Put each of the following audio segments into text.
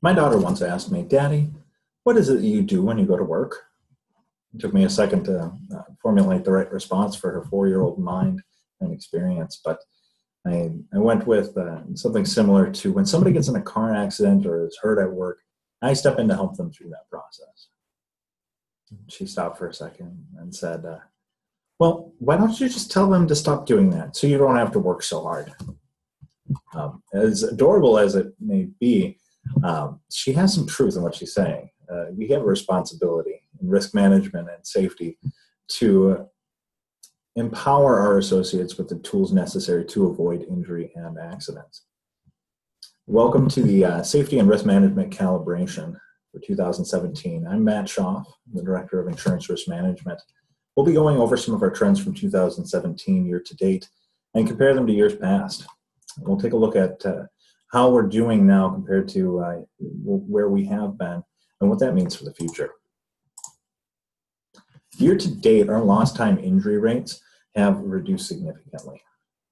My daughter once asked me, Daddy, what is it that you do when you go to work? It took me a second to formulate the right response for her 4-year-old mind and experience, but I went with something similar to when somebody gets in a car accident or is hurt at work, I step in to help them through that process. She stopped for a second and said, well, why don't you just tell them to stop doing that so you don't have to work so hard? As adorable as it may be, she has some truth in what she's saying. We have a responsibility in risk management and safety to empower our associates with the tools necessary to avoid injury and accidents. Welcome to the Safety and Risk Management Calibration for 2017. I'm Matt Shoff, the Director of Insurance Risk Management. We'll be going over some of our trends from 2017 year to date and compare them to years past. We'll take a look at how we're doing now compared to where we have been and what that means for the future. Year to date, our lost time injury rates have reduced significantly.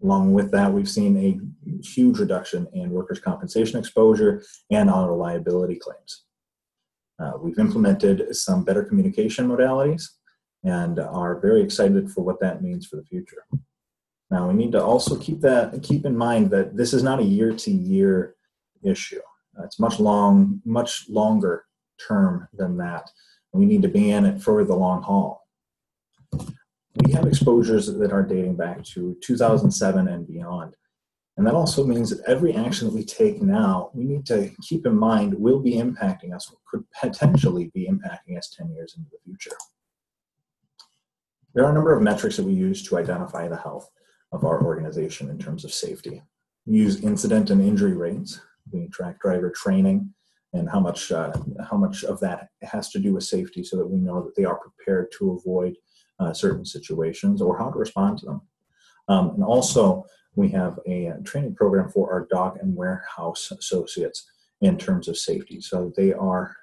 Along with that, we've seen a huge reduction in workers' compensation exposure and auto liability claims. We've implemented some better communication modalities and are very excited for what that means for the future. Now, we need to also keep in mind that this is not a year-to-year issue. It's much longer term than that. We need to be in it for the long haul. We have exposures that are dating back to 2007 and beyond. And that also means that every action that we take now, we need to keep in mind will be impacting us, could potentially be impacting us 10 years into the future. There are a number of metrics that we use to identify the health of our organization in terms of safety. We use incident and injury rates. We track driver training and how much of that has to do with safety so that we know that they are prepared to avoid certain situations or how to respond to them. And also, we have a training program for our dock and warehouse associates in terms of safety. So they are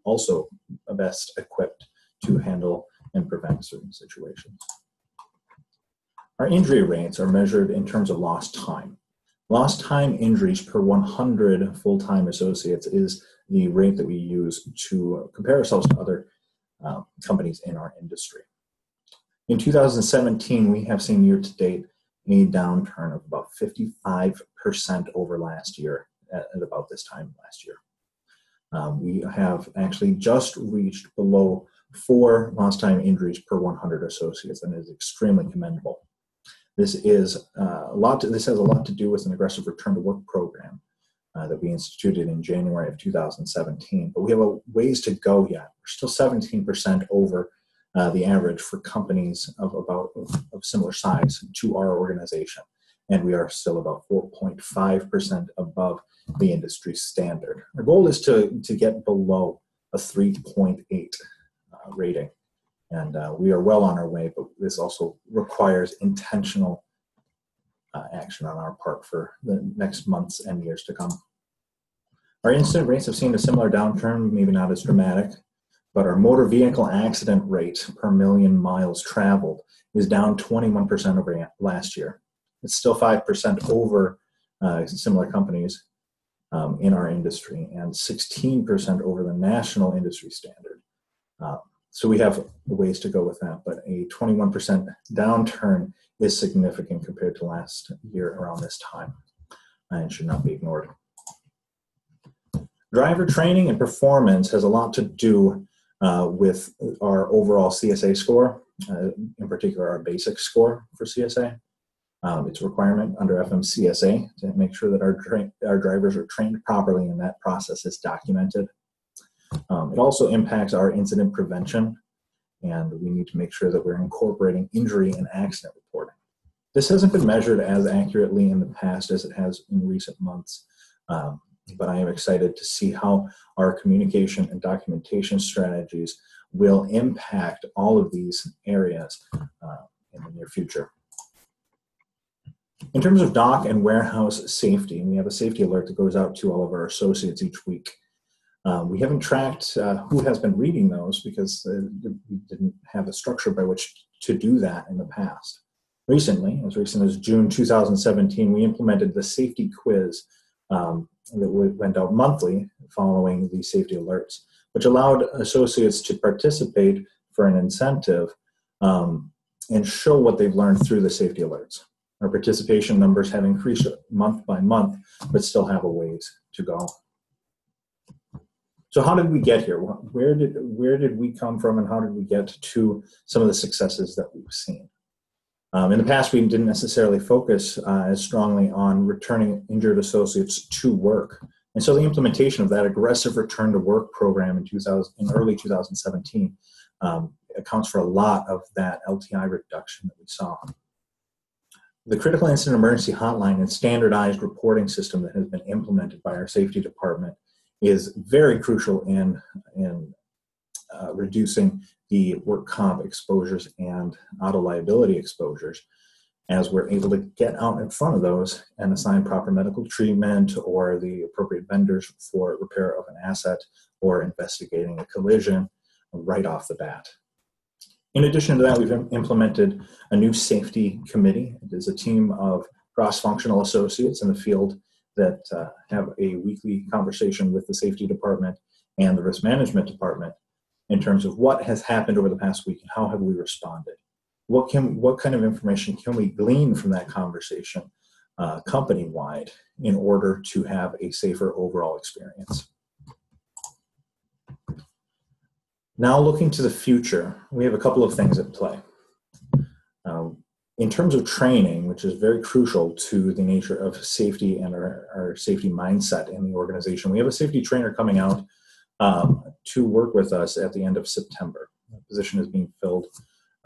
also best equipped to handle and prevent certain situations. Our injury rates are measured in terms of lost time. Lost time injuries per 100 full-time associates is the rate that we use to compare ourselves to other companies in our industry. In 2017, we have seen year-to-date a downturn of about 55% over last year at about this time last year. We have actually just reached below 4 lost time injuries per 100 associates, and it is extremely commendable. This has a lot to do with an aggressive return to work program that we instituted in January of 2017. But we have a ways to go yet. We're still 17% over the average for companies of similar size to our organization, and we are still about 4.5% above the industry standard. Our goal is to get below a 3.8 rating. And we are well on our way, but this also requires intentional action on our part for the next months and years to come. Our incident rates have seen a similar downturn, maybe not as dramatic, but our motor vehicle accident rate per million miles traveled is down 21% over last year. It's still 5% over similar companies in our industry and 16% over the national industry standard. So we have ways to go with that, but a 21% downturn is significant compared to last year around this time and should not be ignored. Driver training and performance has a lot to do with our overall CSA score, in particular our basic score for CSA. It's a requirement under FMCSA to make sure that our drivers are trained properly and that process is documented. It also impacts our incident prevention, and we need to make sure that we're incorporating injury and accident reporting. This hasn't been measured as accurately in the past as it has in recent months, but I am excited to see how our communication and documentation strategies will impact all of these areas in the near future. In terms of dock and warehouse safety, we have a safety alert that goes out to all of our associates each week. We haven't tracked who has been reading those because we didn't have a structure by which to do that in the past. Recently, as recent as June 2017, we implemented the safety quiz went out monthly following the safety alerts, which allowed associates to participate for an incentive and show what they've learned through the safety alerts. Our participation numbers have increased month by month, but still have a ways to go. So how did we get here? Where did we come from, and how did we get to some of the successes that we've seen? In the past, we didn't necessarily focus as strongly on returning injured associates to work. And so the implementation of that aggressive return to work program in early 2017 accounts for a lot of that LTI reduction that we saw. The Critical Incident Emergency Hotline and standardized reporting system that has been implemented by our safety department is very crucial in reducing the work comp exposures and auto liability exposures, as we're able to get out in front of those and assign proper medical treatment or the appropriate vendors for repair of an asset or investigating a collision right off the bat. In addition to that, we've implemented a new safety committee. It is a team of cross-functional associates in the field that have a weekly conversation with the safety department and the risk management department in terms of what has happened over the past week and how have we responded. What kind of information can we glean from that conversation company-wide in order to have a safer overall experience? Now looking to the future, we have a couple of things at play. In terms of training, which is very crucial to the nature of safety and our safety mindset in the organization, we have a safety trainer coming out to work with us at the end of September. The position is being filled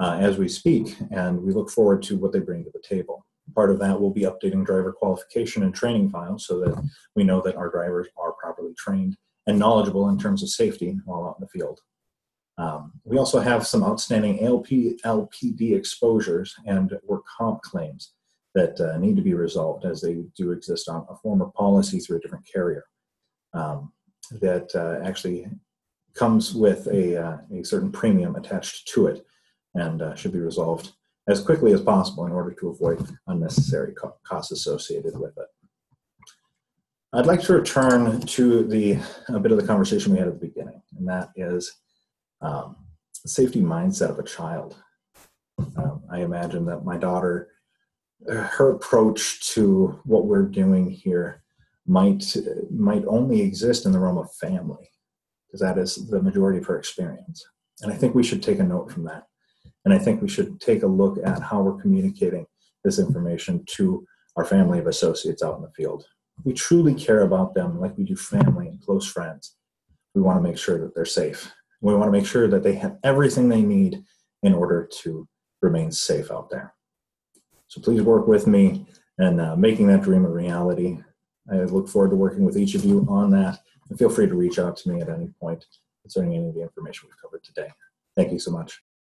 as we speak, and we look forward to what they bring to the table. Part of that will be updating driver qualification and training files so that we know that our drivers are properly trained and knowledgeable in terms of safety while out in the field. We also have some outstanding LPD exposures and work comp claims that need to be resolved, as they do exist on a former policy through a different carrier that actually comes with a certain premium attached to it and should be resolved as quickly as possible in order to avoid unnecessary costs associated with it. I'd like to return to a bit of the conversation we had at the beginning, and that is the safety mindset of a child. I imagine that my daughter, her approach to what we're doing here might only exist in the realm of family, because that is the majority of her experience. And I think we should take a note from that. And I think we should take a look at how we're communicating this information to our family of associates out in the field. We truly care about them like we do family and close friends. We want to make sure that they're safe. We want to make sure that they have everything they need in order to remain safe out there. So please work with me in making that dream a reality. I look forward to working with each of you on that. And feel free to reach out to me at any point concerning any of the information we've covered today. Thank you so much.